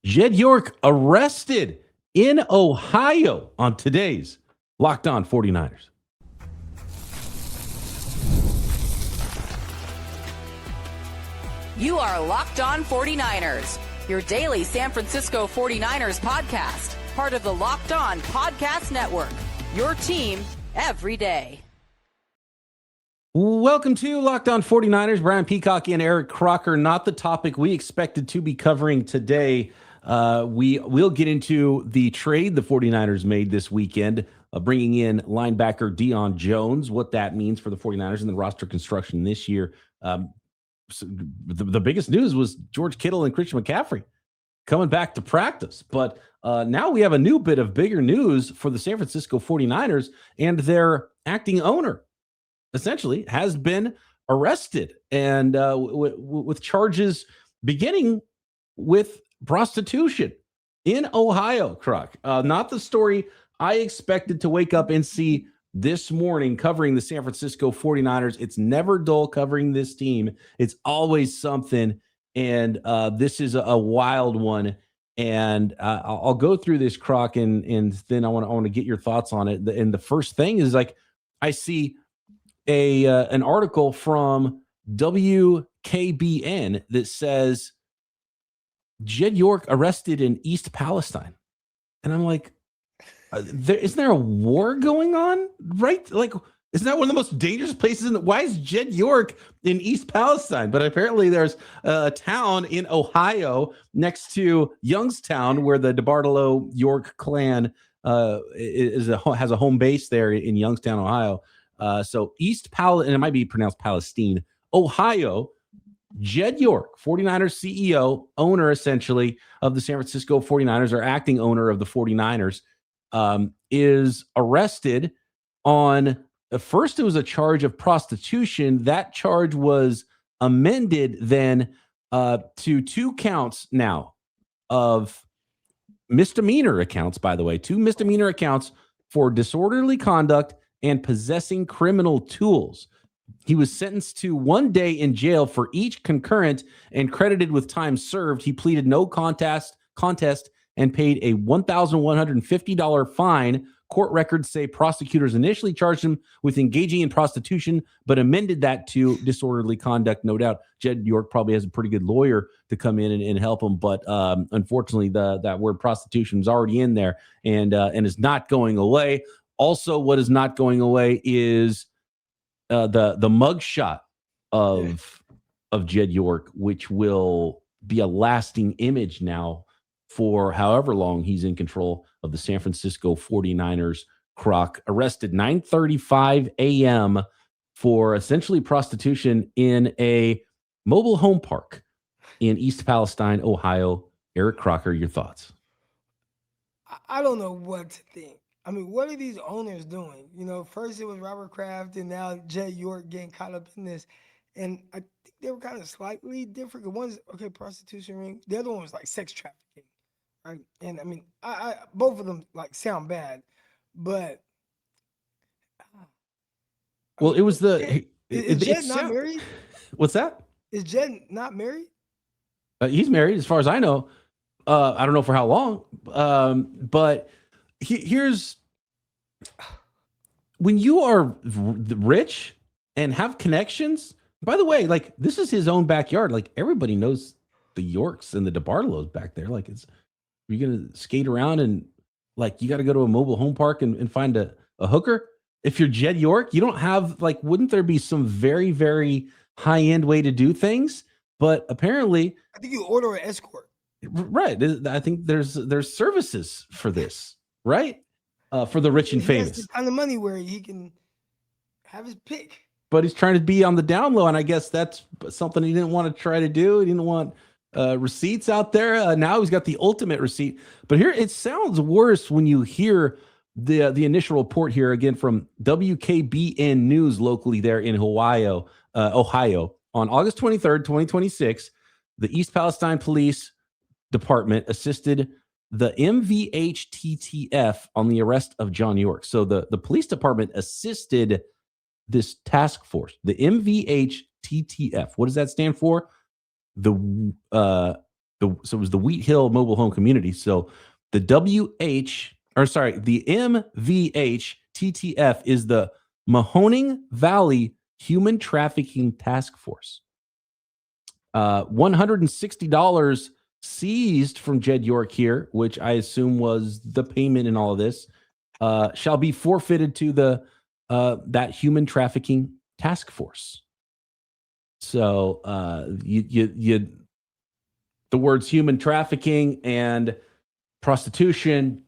Jed York arrested in Ohio on today's Locked On 49ers. You are Locked On 49ers, your daily San Francisco 49ers podcast, part of the Locked On Podcast Network, your team every day. Welcome to Locked On 49ers. Brian Peacock and Eric Crocker. Not the topic we expected to be covering today. We will get into the trade the 49ers made this weekend, bringing in linebacker Deion Jones, what that means for the 49ers and the roster construction this year. So the biggest news was George Kittle and Christian McCaffrey coming back to practice. But now we have a new bit of bigger news for the San Francisco 49ers, and their acting owner essentially has been arrested and with charges beginning with prostitution in Ohio, Croc. Not the story I expected to wake up and see this morning covering the San Francisco 49ers. It's never dull covering this team. It's always something. And this is a wild one. And I'll go through this, Croc, and then I want to get your thoughts on it. And the first thing is, like, I see an article from WKBN that says Jed York arrested in East Palestine. And I'm like, isn't there a war going on? Right? Like, isn't that one of the most dangerous places why is Jed York in East Palestine? But apparently there's a town in Ohio next to Youngstown where the DeBartolo York clan has a home base there in Youngstown, Ohio. So and it might be pronounced Palestine, Ohio. Jed York, 49ers CEO, owner essentially of the San Francisco 49ers, or acting owner of the 49ers, is arrested on, first it was a charge of prostitution. That charge was amended then to 2 counts now of misdemeanor accounts, by the way, 2 misdemeanor accounts for disorderly conduct and possessing criminal tools. He was sentenced to 1 day in jail for each concurrent and credited with time served. He pleaded no contest and paid a $1,150 fine. Court records say prosecutors initially charged him with engaging in prostitution, but amended that to disorderly conduct. No doubt Jed York probably has a pretty good lawyer to come in and help him, but unfortunately that word prostitution is already in there and is not going away. Also, what is not going away is the mugshot of Jed York, which will be a lasting image now for however long he's in control of the San Francisco 49ers. Croc arrested 9:35 a.m. for essentially prostitution in a mobile home park in East Palestine, Ohio. Eric Crocker, your thoughts? I don't know what to think. I mean, what are these owners doing? You know, first it was Robert Kraft, and now Jed York getting caught up in this. And I think they were kind of slightly different. One's, okay, prostitution ring. The other one was like sex trafficking, right? And I mean, I both of them like sound bad, but well, it was the. Is Jed not married? What's that? Is Jed not married? He's married, as far as I know. I don't know for how long, but. Here's when you are rich and have connections. By the way, like, this is his own backyard. Like, everybody knows the Yorks and the DeBartolos back there. Like, you're gonna skate around and, like, you got to go to a mobile home park and find a hooker. If you're Jed York, you don't have, like, wouldn't there be some very, very high end way to do things? But apparently, I think you order an escort. Right. I think there's services for this. Right? For the rich and famous. He has a ton of money where he can have his pick. But he's trying to be on the down low, and I guess that's something he didn't want to try to do. He didn't want receipts out there. Now he's got the ultimate receipt. But here, it sounds worse when you hear the initial report here, again, from WKBN News locally there in Ohio. On August 23rd, 2026, the East Palestine Police Department assisted the MVHTTF on the arrest of John York. So the police department assisted this task force, the MVHTTF. What does that stand for? The So it was the Wheat Hill Mobile Home Community. So the the MVH-TTF is the Mahoning Valley Human Trafficking Task Force. $160 seized from Jed York here, which I assume was the payment in all of this, shall be forfeited to the that Human Trafficking Task Force. So the words human trafficking and prostitution,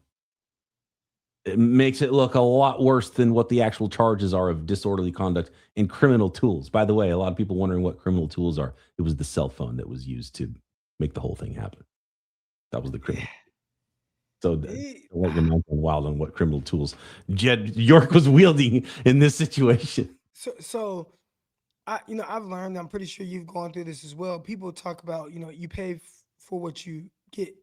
it makes it look a lot worse than what the actual charges are of disorderly conduct and criminal tools. By the way, a lot of people wondering what criminal tools are. It was the cell phone that was used to make the whole thing happen. That was the criminal. So let your mind run wild on what criminal tools Jed York was wielding in this situation. So I've learned, I'm pretty sure you've gone through this as well. People talk about, you pay for what you get.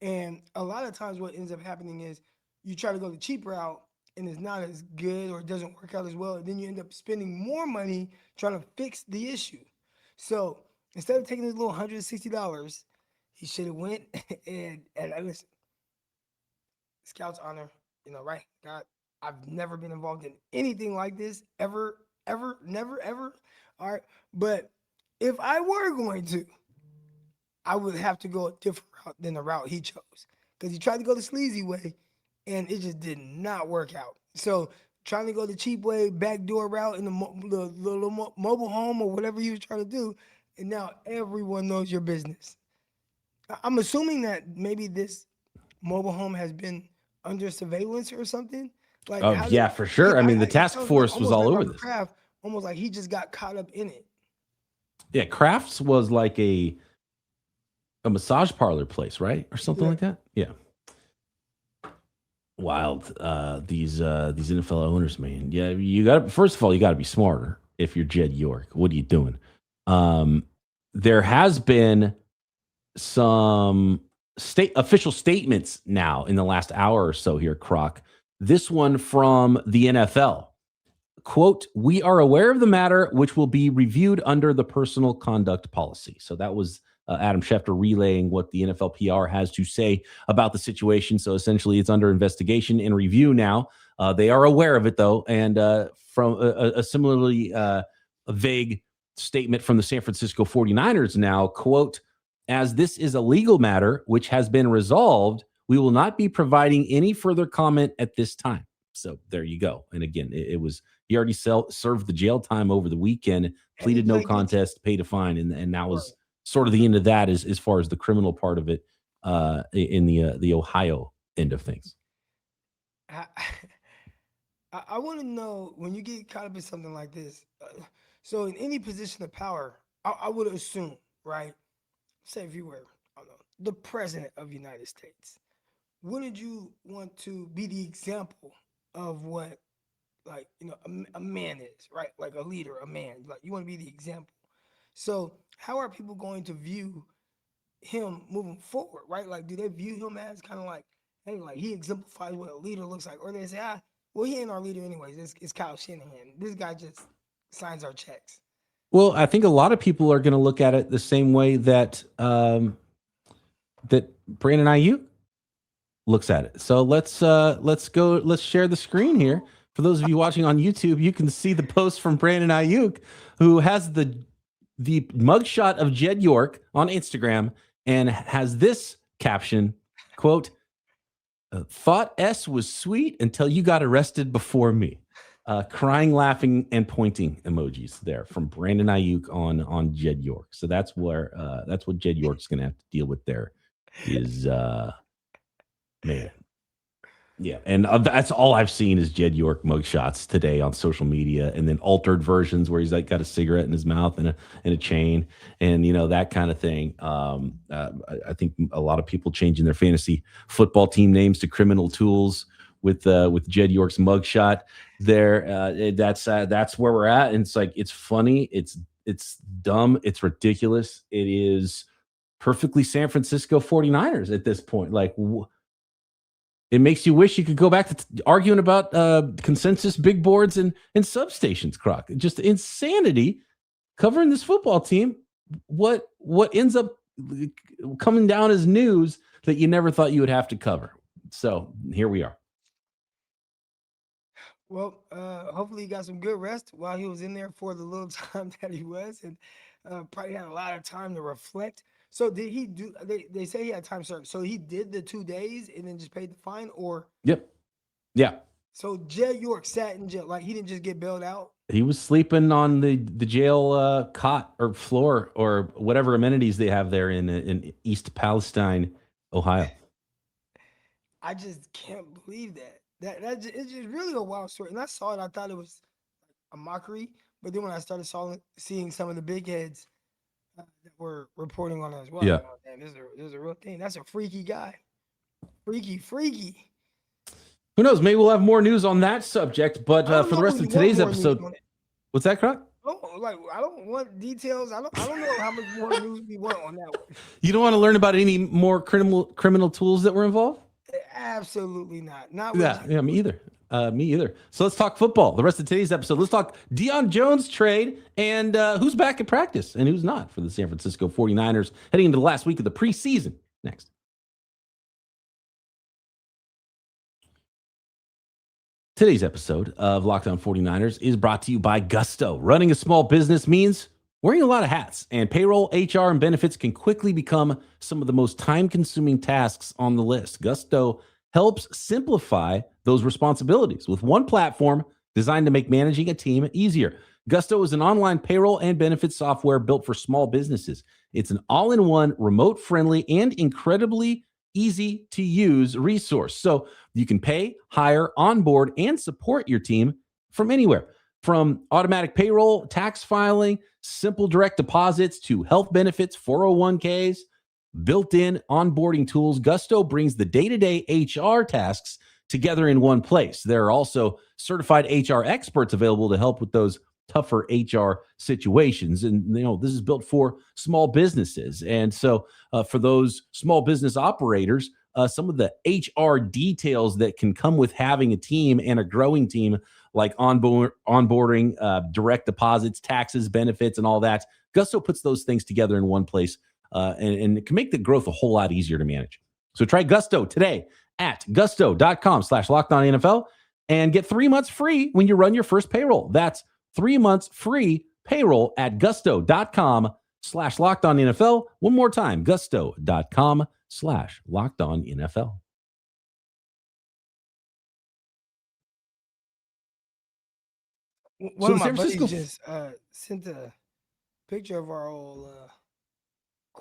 And a lot of times what ends up happening is you try to go the cheap route and it's not as good or it doesn't work out as well. And then you end up spending more money trying to fix the issue. So instead of taking this little $160, he should have went and listen, Scout's honor, right? God, I've never been involved in anything like this ever, never, ever. All right. But if I were going to, I would have to go a different route than the route he chose, because he tried to go the sleazy way and it just did not work out. So trying to go the cheap way, backdoor route in the mobile home or whatever he was trying to do, and now everyone knows your business. I'm assuming that maybe this mobile home has been under surveillance or something. Like, yeah, for sure. I mean, the task force was all over this. Kraft, almost like he just got caught up in it. Yeah, Kraft's was like a massage parlor place, right? Or something like that. Yeah. Wild. These NFL owners, man. Yeah, first of all, you got to be smarter if you're Jed York. What are you doing? There has been some official statements now in the last hour or so here, Croc. This one from the NFL. Quote, "We are aware of the matter, which will be reviewed under the personal conduct policy." So that was Adam Schefter relaying what the NFL PR has to say about the situation. So essentially, it's under investigation and review now. They are aware of it, though. And from a similarly vague statement from the San Francisco 49ers now, quote, "As this is a legal matter which has been resolved, we will not be providing any further comment at this time." So there you go. And again, it was, he already served the jail time over the weekend, pleaded no contest, paid a fine, and that was sort of the end of that as far as the criminal part of it in the Ohio end of things. I want to know, when you get caught up in something like this, so in any position of power, I would assume, right? Say if you were, I don't know, the president of the United States, wouldn't you want to be the example of what, like, a man is, right? Like a leader, a man, like you want to be the example. So how are people going to view him moving forward, right? Like, do they view him as kind of like, hey, like he exemplifies what a leader looks like? Or they say, well, he ain't our leader anyways. It's Kyle Shanahan. This guy just signs our checks. Well, I think a lot of people are going to look at it the same way that that Brandon Ayuk looks at it. So let's share the screen here. For those of you watching on YouTube, you can see the post from Brandon Ayuk, who has the mugshot of Jed York on Instagram and has this caption, quote, "Thought S was sweet until you got arrested before me." Crying, laughing, and pointing emojis there from Brandon Ayuk on Jed York. So that's what Jed York's going to have to deal with there is, man. Yeah, and that's all I've seen is Jed York mugshots today on social media, and then altered versions where he's like got a cigarette in his mouth and a chain, and that kind of thing. I think a lot of people changing their fantasy football team names to criminal tools with Jed York's mugshot there. That's where we're at, and it's funny, it's dumb, it's ridiculous, it is perfectly San Francisco 49ers at this point. Like, it makes you wish you could go back to arguing about consensus big boards and substations, Croc. Just insanity covering this football team. What ends up coming down as news that you never thought you would have to cover. So here we are. Well, hopefully he got some good rest while he was in there for the little time that he was, and probably had a lot of time to reflect. So did he do? They say he had time served. So he did the 2 days and then just paid the fine, or? Yep. Yeah. So Jed York sat in jail, like he didn't just get bailed out. He was sleeping on the jail cot or floor or whatever amenities they have there in East Palestine, Ohio. I just can't believe that. It's just really a wild story. And I saw it, I thought it was a mockery. But then when I started seeing some of the big heads that were reporting on it as well, yeah, like, oh, damn, this is a real thing. That's a freaky guy. Freaky. Who knows? Maybe we'll have more news on that subject. But for the rest of today's episode, what's that, Croc? I don't want details. I don't know how much more news we want on that one. You don't want to learn about any more criminal tools that were involved? Absolutely not. Yeah, me either. Me either. So let's talk football. The rest of today's episode, let's talk Deion Jones trade and who's back at practice and who's not for the San Francisco 49ers heading into the last week of the preseason. Next. Today's episode of Locked On 49ers is brought to you by Gusto. Running a small business means wearing a lot of hats, and payroll, HR, and benefits can quickly become some of the most time-consuming tasks on the list. Gusto helps simplify those responsibilities with one platform designed to make managing a team easier. Gusto is an online payroll and benefits software built for small businesses. It's an all-in-one, remote-friendly, and incredibly easy-to-use resource. So you can pay, hire, onboard, and support your team from anywhere. From automatic payroll, tax filing, simple direct deposits to health benefits, 401ks, built-in onboarding tools, Gusto brings the day-to-day HR tasks together in one place. There are also certified HR experts available to help with those tougher HR situations. And, this is built for small businesses. And so for those small business operators, some of the HR details that can come with having a team and a growing team, like onboarding, direct deposits, taxes, benefits, and all that, Gusto puts those things together in one place, and it can make the growth a whole lot easier to manage. So try Gusto today at gusto.com/LockedOnNFL and get 3 months free when you run your first payroll. That's 3 months free payroll at gusto.com/LockedOnNFL. One more time, gusto.com/LockedOnNFL. One of my buddies just sent a picture of our old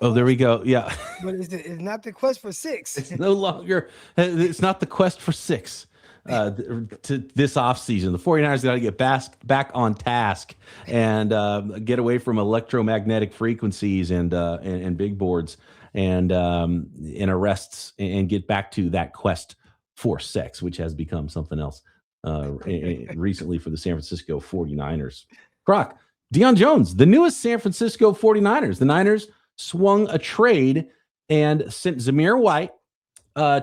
oh, there we go. Yeah. But it's not the quest for six. It's no longer, it's not the quest for six to this offseason. The 49ers got to get back on task and get away from electromagnetic frequencies and big boards and arrests and get back to that quest for sex, which has become something else recently for the San Francisco 49ers. Croc, Deion Jones, the newest San Francisco 49ers. The Niners swung a trade and sent Zamir White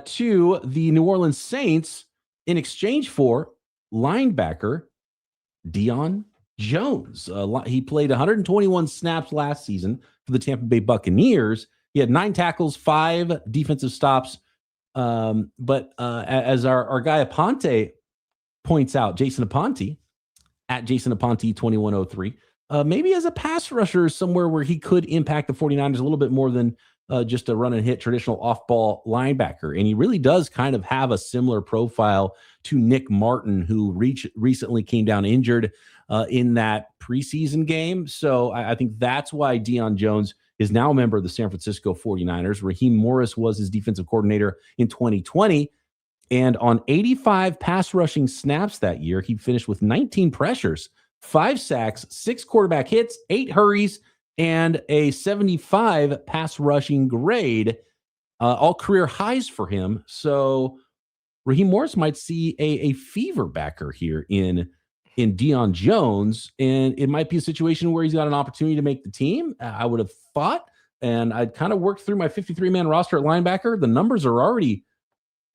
to the New Orleans Saints in exchange for linebacker Deion Jones. He played 121 snaps last season for the Tampa Bay Buccaneers. He had 9 tackles, 5 defensive stops. But as our guy Aponte points out, Jason Aponte, at Jason Aponte 2103, maybe as a pass rusher somewhere where he could impact the 49ers a little bit more than just a run and hit traditional off-ball linebacker. And he really does kind of have a similar profile to Nick Martin, who recently came down injured in that preseason game. So I think that's why Deion Jones is now a member of the San Francisco 49ers. Raheem Morris was his defensive coordinator in 2020. And on 85 pass rushing snaps that year, he finished with 19 pressures, 5 sacks, 6 quarterback hits, 8 hurries, and a 75 pass rushing grade, all career highs for him. So Raheem Morris might see a fever backer here in Deion Jones, and it might be a situation where he's got an opportunity to make the team. I would have thought, and I'd kind of worked through my 53-man roster at linebacker. The numbers are already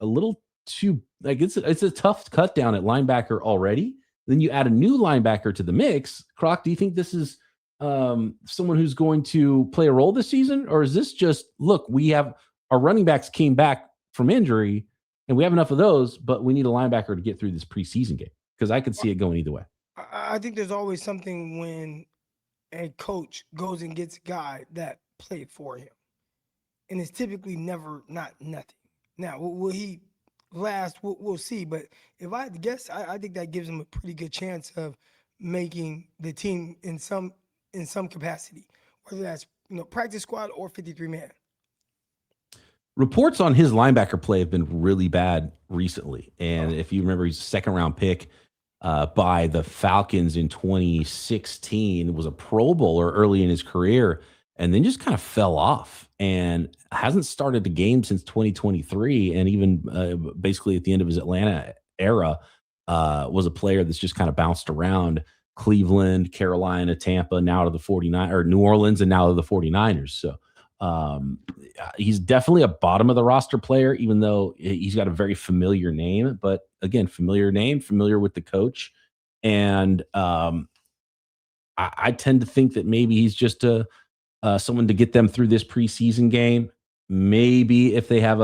a little too, like it's a tough cut down at linebacker already. Then you add a new linebacker to the mix. Croc, do you think this is someone who's going to play a role this season? Or is this just, look, we have our running backs came back from injury and we have enough of those, but we need a linebacker to get through this preseason game? Because I could see it going either way. I think there's always something when a coach goes and gets a guy that played for him. And it's typically never not nothing. Now, will he last? We'll see. But if I had to guess, I think that gives him a pretty good chance of making the team in some capacity, whether that's practice squad or 53-man. Reports on his linebacker play have been really bad recently. And if you remember, he's a second-round pick by the Falcons in 2016, was a Pro Bowler early in his career, and then just kind of fell off and hasn't started the game since 2023. And even basically at the end of his Atlanta era, was a player that's just kind of bounced around Cleveland, Carolina, Tampa, now to the 49ers, or New Orleans, and now to the 49ers. So he's definitely a bottom of the roster player, even though he's got a very familiar name. But again, familiar name, familiar with the coach. And I tend to think that maybe he's just someone to get them through this preseason game. Maybe if they have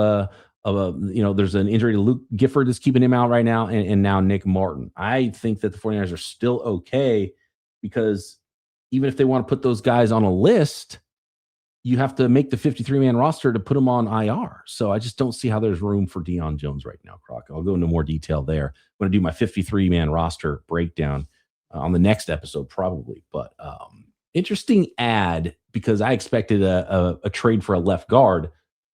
there's an injury to Luke Gifford that's keeping him out right now, and now Nick Martin. I think that the 49ers are still okay, because even if they want to put those guys on a list, you have to make the 53-man roster to put them on IR. So I just don't see how there's room for Deion Jones right now, Croc. I'll go into more detail there. I'm going to do my 53-man roster breakdown on the next episode probably. But interesting ad, because I expected a trade for a left guard,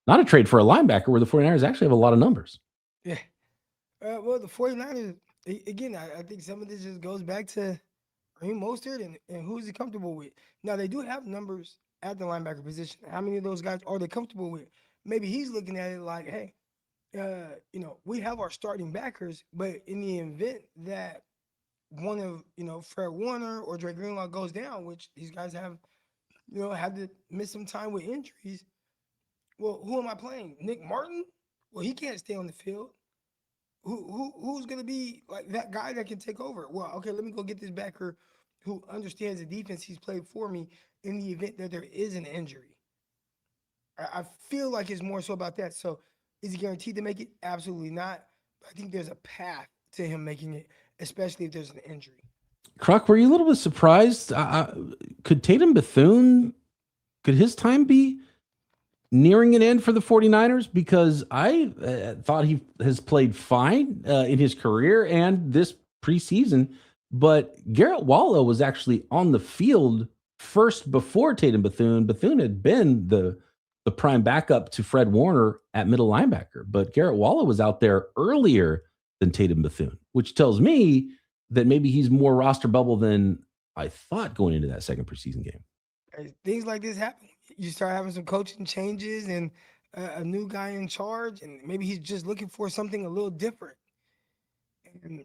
not a trade for a linebacker, where the 49ers actually have a lot of numbers. Yeah. Well, the 49ers, again, I think some of this just goes back to Raheem Mostert and who's he comfortable with. Now, they do have numbers at the linebacker position. How many of those guys are they comfortable with? Maybe he's looking at it like, hey, we have our starting backers, but in the event that one of, Fred Warner or Dre Greenlaw goes down, which these guys have, had to miss some time with injuries. Well, who am I playing? Nick Martin? Well, he can't stay on the field. Who's going to be like that guy that can take over? Well, okay, let me go get this backer who understands the defense he's played for me in the event that there is an injury. I feel like it's more so about that. So is he guaranteed to make it? Absolutely not. But I think there's a path to him making it, especially if there's an injury. Croc, were you a little bit surprised? Could Tatum Bethune, could his time be nearing an end for the 49ers? Because I thought he has played fine in his career and this preseason, but Garrett Wallow was actually on the field first before Tatum Bethune. Bethune had been the prime backup to Fred Warner at middle linebacker, but Garrett Wallow was out there earlier than Tatum Bethune, which tells me that maybe he's more roster bubble than I thought going into that second preseason game. Things like this happen. You start having some coaching changes and a new guy in charge, and maybe he's just looking for something a little different. And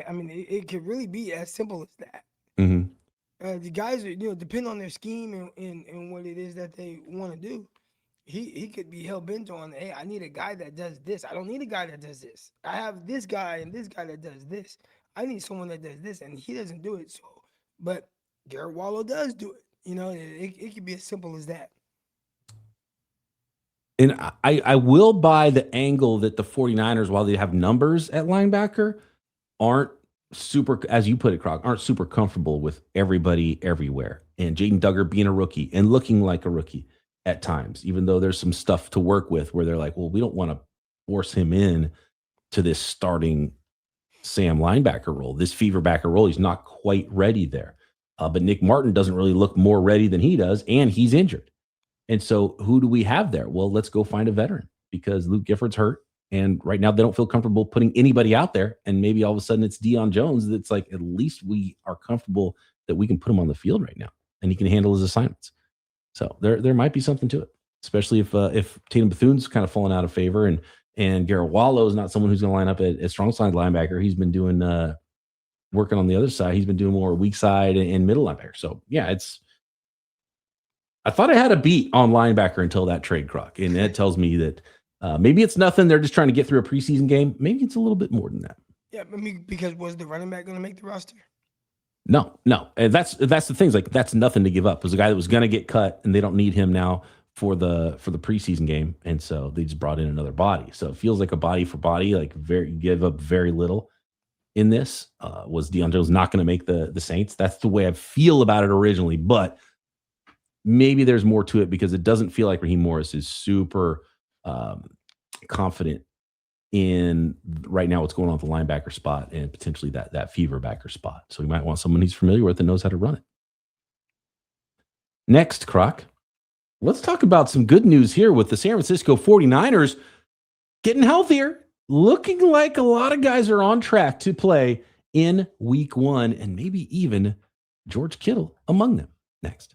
I mean, it could really be as simple as that. Mm-hmm. The guys, depend on their scheme and what it is that they want to do. He could be hell bent on, hey, I need a guy that does this. I don't need a guy that does this. I have this guy and this guy that does this. I need someone that does this, and he doesn't do it. So, but Garrett Wallow does do it. It could be as simple as that. And I will buy the angle that the 49ers, while they have numbers at linebacker, aren't super, as you put it, Croc, aren't super comfortable with everybody everywhere. And Jaden Duggar being a rookie and looking like a rookie at times, even though there's some stuff to work with where they're like, well, we don't want to force him in to this starting Sam linebacker role, this fever backer role. He's not quite ready there. But Nick Martin doesn't really look more ready than he does, and he's injured. And so who do we have there? Well, let's go find a veteran, because Luke Gifford's hurt. And right now they don't feel comfortable putting anybody out there. And maybe all of a sudden it's Deion Jones that's like, at least we are comfortable that we can put him on the field right now and he can handle his assignments. So there might be something to it, especially if Tatum Bethune's kind of fallen out of favor and Garrett Wallow is not someone who's going to line up at strong side linebacker. He's been doing working on the other side. He's been doing more weak side and middle linebacker. So yeah, I thought I had a beat on linebacker until that trade, Croc. And that tells me that maybe it's nothing. They're just trying to get through a preseason game. Maybe it's a little bit more than that. Yeah, I mean, because was the running back going to make the roster? No. And that's the thing. Like, that's nothing to give up. It was a guy that was going to get cut, and they don't need him now for the preseason game, and so they just brought in another body. So it feels like a body for body. Like, you give up very little in this. Was Deion Jones not going to make the Saints? That's the way I feel about it originally, but maybe there's more to it because it doesn't feel like Raheem Morris is super confident in right now what's going on with the linebacker spot and potentially that fever backer spot. So we might want someone he's familiar with and knows how to run it. Next, Croc, let's talk about some good news here with the San Francisco 49ers getting healthier. Looking like a lot of guys are on track to play in week 1, and maybe even George Kittle among them. Next.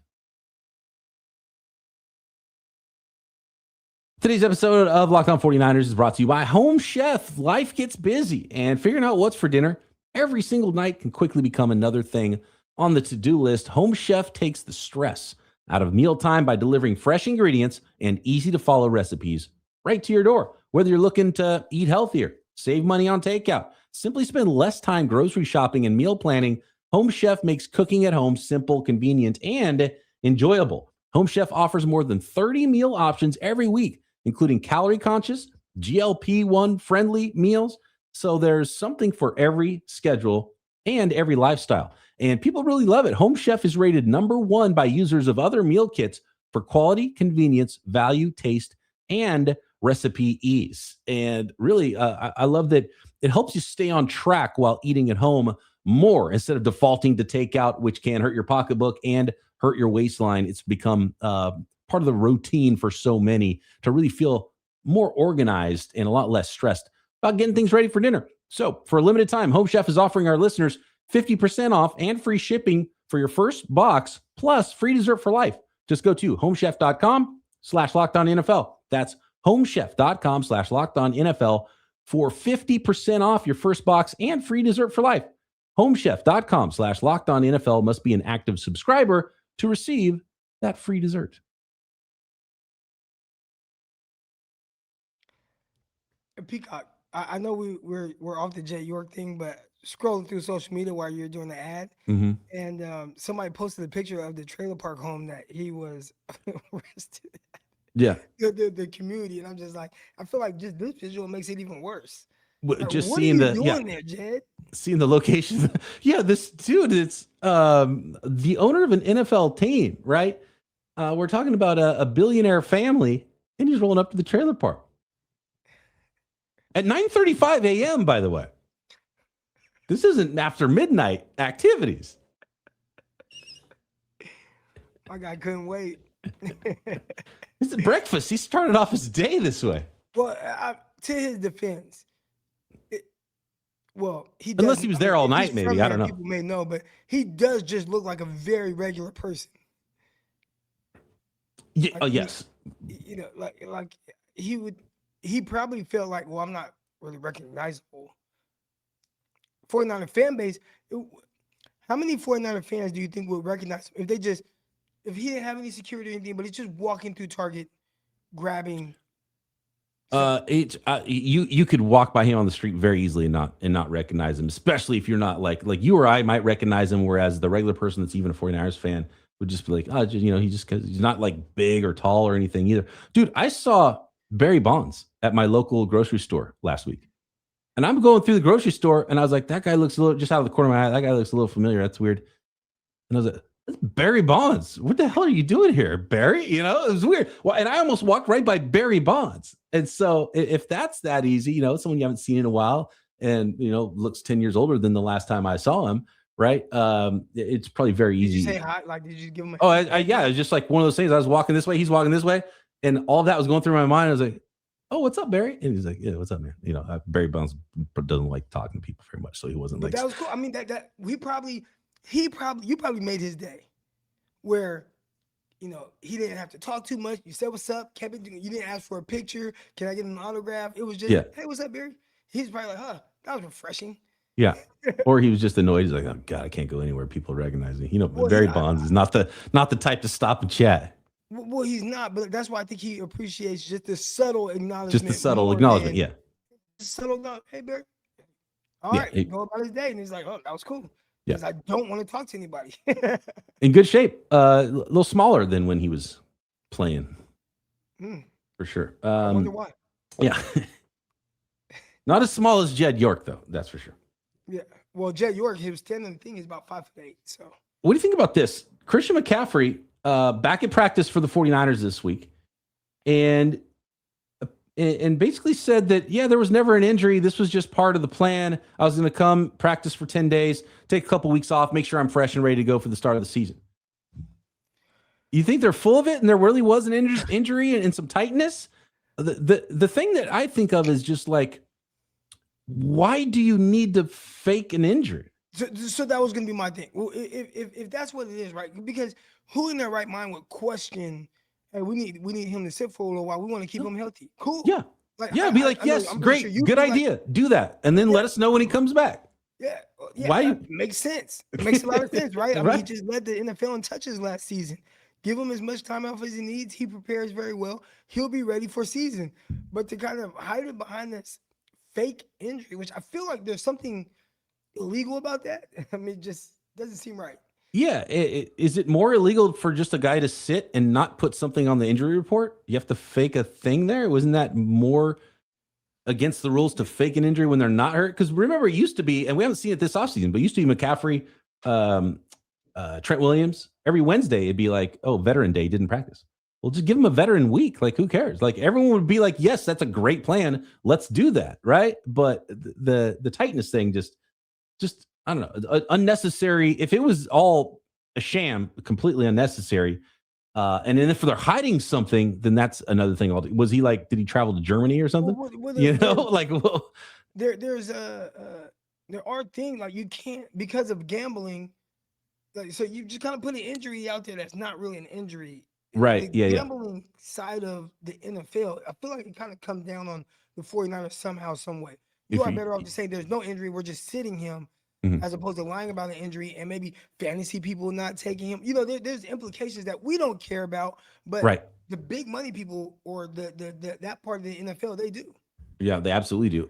Today's episode of Locked On 49ers is brought to you by Home Chef. Life gets busy, and figuring out what's for dinner every single night can quickly become another thing on the to-do list. Home Chef takes the stress out of mealtime by delivering fresh ingredients and easy-to-follow recipes right to your door. Whether you're looking to eat healthier, save money on takeout, simply spend less time grocery shopping and meal planning, Home Chef makes cooking at home simple, convenient, and enjoyable. Home Chef offers more than 30 meal options every week, including calorie-conscious, GLP-1 friendly meals. So there's something for every schedule and every lifestyle. And people really love it. Home Chef is rated #1 by users of other meal kits for quality, convenience, value, taste, and recipe ease. And really, I love that it helps you stay on track while eating at home more instead of defaulting to takeout, which can hurt your pocketbook and hurt your waistline. It's become part of the routine for so many to really feel more organized and a lot less stressed about getting things ready for dinner. So for a limited time, Home Chef is offering our listeners 50% off and free shipping for your first box, plus free dessert for life. Just go to homechef.com/lockedonnfl. That's homechef.com/lockedonnfl for 50% off your first box and free dessert for life. Homechef.com/lockedonnfl must be an active subscriber to receive that free dessert. Peacock, I know we're off the Jed York thing, but scrolling through social media while you're doing the ad, and somebody posted a picture of the trailer park home that he was arrested. Yeah. The community, and I'm just like, I feel like just this visual makes it even worse. Like, Just what seeing are you doing there, Jed? seeing the location. Yeah, this dude, it's the owner of an NFL team, right? We're talking about a billionaire family, and he's rolling up to the trailer park at 9:35 a.m., by the way. This isn't after midnight activities. My guy couldn't wait. It's at breakfast. He started off his day this way. Well, to his defense, he Unless he was there all night, maybe. I don't know. People may know, but he does just look like a very regular person. Yeah. Like Oh, yes. Like he probably felt like, well, I'm not really recognizable. 49er fan base, how many 49er fans do you think would recognize him if he didn't have any security or anything, but he's just walking through Target, grabbing? You could walk by him on the street very easily and not recognize him, especially if you're not like you or I might recognize him, whereas the regular person that's even a 49ers fan would just be like, oh, he's not like big or tall or anything either. Dude, I saw Barry Bonds at my local grocery store last week. And I'm going through the grocery store, and I was like, that guy looks a little, just out of the corner of my eye, that guy looks a little familiar. That's weird. And I was like, that's Barry Bonds. What the hell are you doing here, Barry? It was weird. Well, and I almost walked right by Barry Bonds. And so if that's that easy, someone you haven't seen in a while and, looks 10 years older than the last time I saw him, right? It's probably very easy. Did you say hi? Like, did you give him yeah, it was just like one of those things. I was walking this way, he's walking this way, and all that was going through my mind. I was like, oh, what's up, Barry? And he's like, yeah, what's up, man? Barry Bonds doesn't like talking to people very much, so he wasn't but that was cool. I mean, you probably made his day, where he didn't have to talk too much. You said what's up, kept it. You didn't ask for a picture. Can I get an autograph? It was just, hey, what's up, Barry? He's probably like, that was refreshing. Yeah. Or he was just annoyed. He's like, oh God, I can't go anywhere. People recognize me. Barry Bonds is not the type to stop and chat. Well, he's not, but that's why I think he appreciates just the subtle acknowledgement. Just the subtle acknowledgement, yeah. Subtle, hey, Barry. All right, go about his day. And he's like, oh, that was cool. because I don't want to talk to anybody. In good shape. A little smaller than when he was playing. For sure. I wonder why. Yeah. Not as small as Jed York, though. That's for sure. Yeah. Well, Jed York, his standing thing is about 5'8". So what do you think about this? Christian McCaffrey back at practice for the 49ers this week and basically said that, yeah, there was never an injury. This was just part of the plan. I was going to come practice for 10 days, take a couple weeks off, make sure I'm fresh and ready to go for the start of the season. You think they're full of it and there really was an injury and some tightness? The thing that I think of is just like, why do you need to fake an injury? So that was going to be my thing. Well, if that's what it is, right? Because who in their right mind would question, hey, we need him to sit for a little while. We want to keep him healthy. Cool. Yeah. Be like, yes, great, good idea. Like, do that. And then let us know when he comes back. Yeah. Why? Makes sense. It makes a lot of sense, right? I mean, he just led the NFL in touches last season. Give him as much time off as he needs. He prepares very well. He'll be ready for season. But to kind of hide it behind this fake injury, which I feel like there's something illegal about that. I mean, it just doesn't seem right. Yeah. Is it more illegal for just a guy to sit and not put something on the injury report? You have to fake a thing there? Wasn't that more against the rules to fake an injury when they're not hurt? Because remember, it used to be, and we haven't seen it this offseason, but it used to be McCaffrey, Trent Williams. Every Wednesday, it'd be like, oh, Veteran Day, didn't practice. Well, just give him a veteran week. Like, who cares? Like, everyone would be like, yes, that's a great plan. Let's do that, right? But the tightness thing just I don't know, unnecessary. If it was all a sham, completely unnecessary. And then if they're hiding something, then that's another thing. Was he like, did he travel to Germany or something? There are things like you can't, because of gambling. Like, so you just kind of put an injury out there that's not really an injury. Right. The gambling side of the NFL, I feel like it kind of comes down on the 49ers somehow, some way. You are better off to say there's no injury. We're just sitting him, as opposed to lying about an injury and maybe fantasy people not taking him. You know, there's implications that we don't care about, but the big money people or that part of the NFL, they do. Yeah, they absolutely do.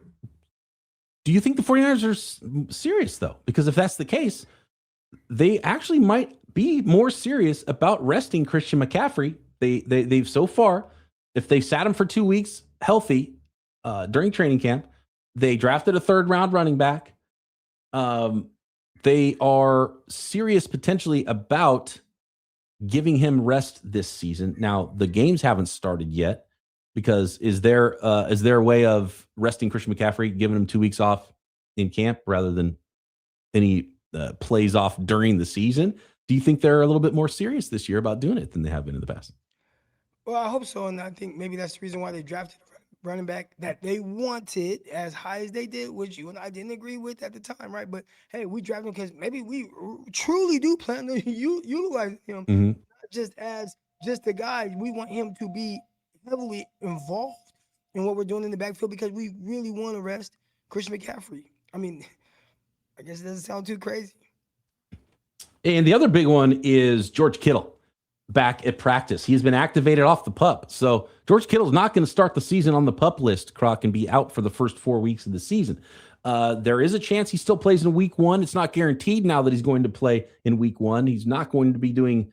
Do you think the 49ers are serious, though? Because if that's the case, they actually might be more serious about resting Christian McCaffrey. They've so far, if they sat him for 2 weeks healthy during training camp, they drafted a 3rd round running back. They are serious potentially about giving him rest this season. Now, the games haven't started yet because is there a way of resting Christian McCaffrey, giving him 2 weeks off in camp rather than any plays off during the season? Do you think they're a little bit more serious this year about doing it than they have been in the past? Well, I hope so. And I think maybe that's the reason why they drafted running back that they wanted as high as they did, which you and I didn't agree with at the time, right? But hey, we drafted him because maybe we truly do plan to utilize him, not just as just a guy. We want him to be heavily involved in what we're doing in the backfield because we really want to rest Christian McCaffrey. I mean, I guess it doesn't sound too crazy. And the other big one is George Kittle back at practice. He's been activated off the PUP. So George Kittle's not going to start the season on the PUP list, Croc, and be out for the first 4 weeks of the season. There is a chance he still plays in week 1. It's not guaranteed now that he's going to play in week 1. He's not going to be doing,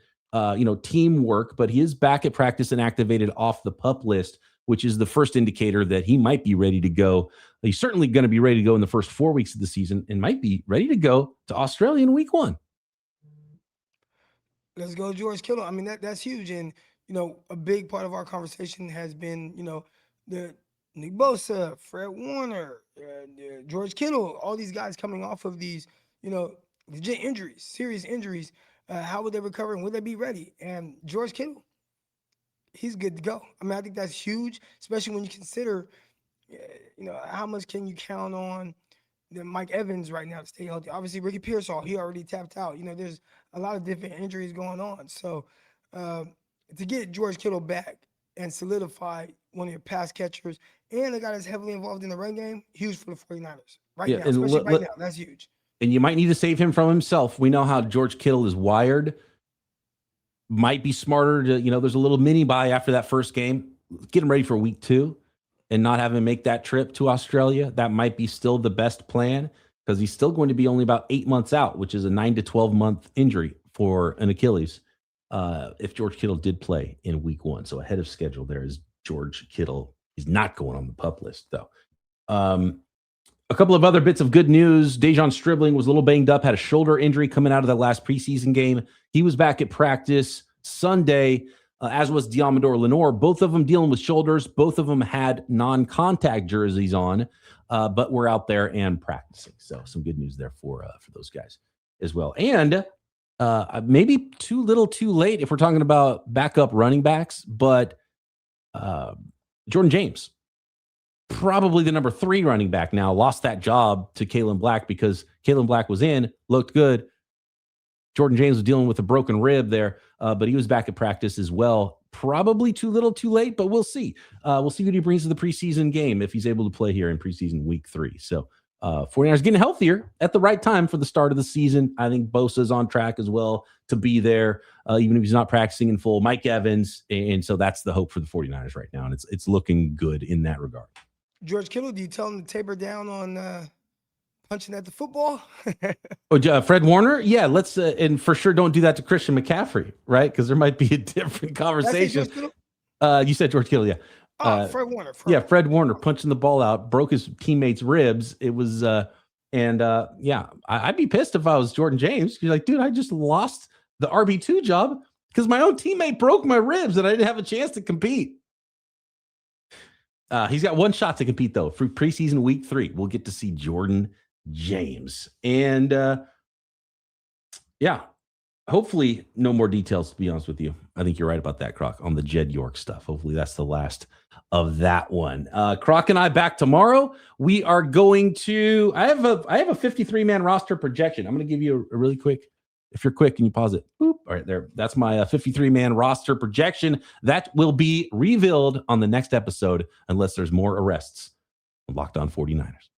teamwork, but he is back at practice and activated off the PUP list, which is the first indicator that he might be ready to go. He's certainly going to be ready to go in the first 4 weeks of the season and might be ready to go to Australia in week 1. Let's go, George Kittle. I mean, that's huge. And, a big part of our conversation has been, the Nick Bosa, Fred Warner, George Kittle, all these guys coming off of these, legit injuries, serious injuries. How would they recover and would they be ready? And George Kittle, he's good to go. I mean, I think that's huge, especially when you consider, how much can you count on Mike Evans right now to stay healthy. Obviously, Ricky Pearsall, he already tapped out. There's a lot of different injuries going on. So to get George Kittle back and solidify one of your pass catchers and a guy that's heavily involved in the run game, huge for the 49ers now, especially right now. That's huge. And you might need to save him from himself. We know how George Kittle is wired. Might be smarter to, there's a little mini bye after that first game. Get him ready for week 2. And not have him make that trip to Australia. That might be still the best plan. because he's still going to be only about 8 months out, which is a 9 to 12 month injury for an Achilles. If George Kittle did play in week 1. So ahead of schedule, there is George Kittle. He's not going on the PUP list, though. A couple of other bits of good news. Dejon Stribling was a little banged up, had a shoulder injury coming out of that last preseason game. He was back at practice Sunday, as was Diamador Lenore. Both of them dealing with shoulders. Both of them had non-contact jerseys on, but were out there and practicing. So some good news there for those guys as well. And maybe too little too late if we're talking about backup running backs, but Jordan James, probably the number 3 running back now, lost that job to Kalen Black because Kalen Black was in, looked good. Jordan James was dealing with a broken rib there, but he was back at practice as well. Probably too little too late, but we'll see. We'll see what he brings to the preseason game if he's able to play here in preseason week 3. So 49ers getting healthier at the right time for the start of the season. I think Bosa's on track as well to be there, even if he's not practicing in full. Mike Evans, and so that's the hope for the 49ers right now, and it's looking good in that regard. George Kittle, do you tell him to taper down on punching at the football? Fred Warner? Yeah, let's, and for sure don't do that to Christian McCaffrey, right? Because there might be a different conversation. You said George Kittle, yeah. Fred Warner. Fred Warner punching the ball out, broke his teammate's ribs. It was, I'd be pissed if I was Jordan James. You're like, dude, I just lost the RB2 job because my own teammate broke my ribs and I didn't have a chance to compete. He's got one shot to compete, though, for preseason week 3. We'll get to see Jordan James. And, hopefully no more details, to be honest with you. I think you're right about that, Croc, on the Jed York stuff. Hopefully that's the last of that one. Croc and I back tomorrow. We are going to, I have a 53-man roster projection. I'm going to give you a really quick, if you're quick, can you pause it? Boop. All right, there. That's my 53-man roster projection. That will be revealed on the next episode unless there's more arrests. Locked On 49ers.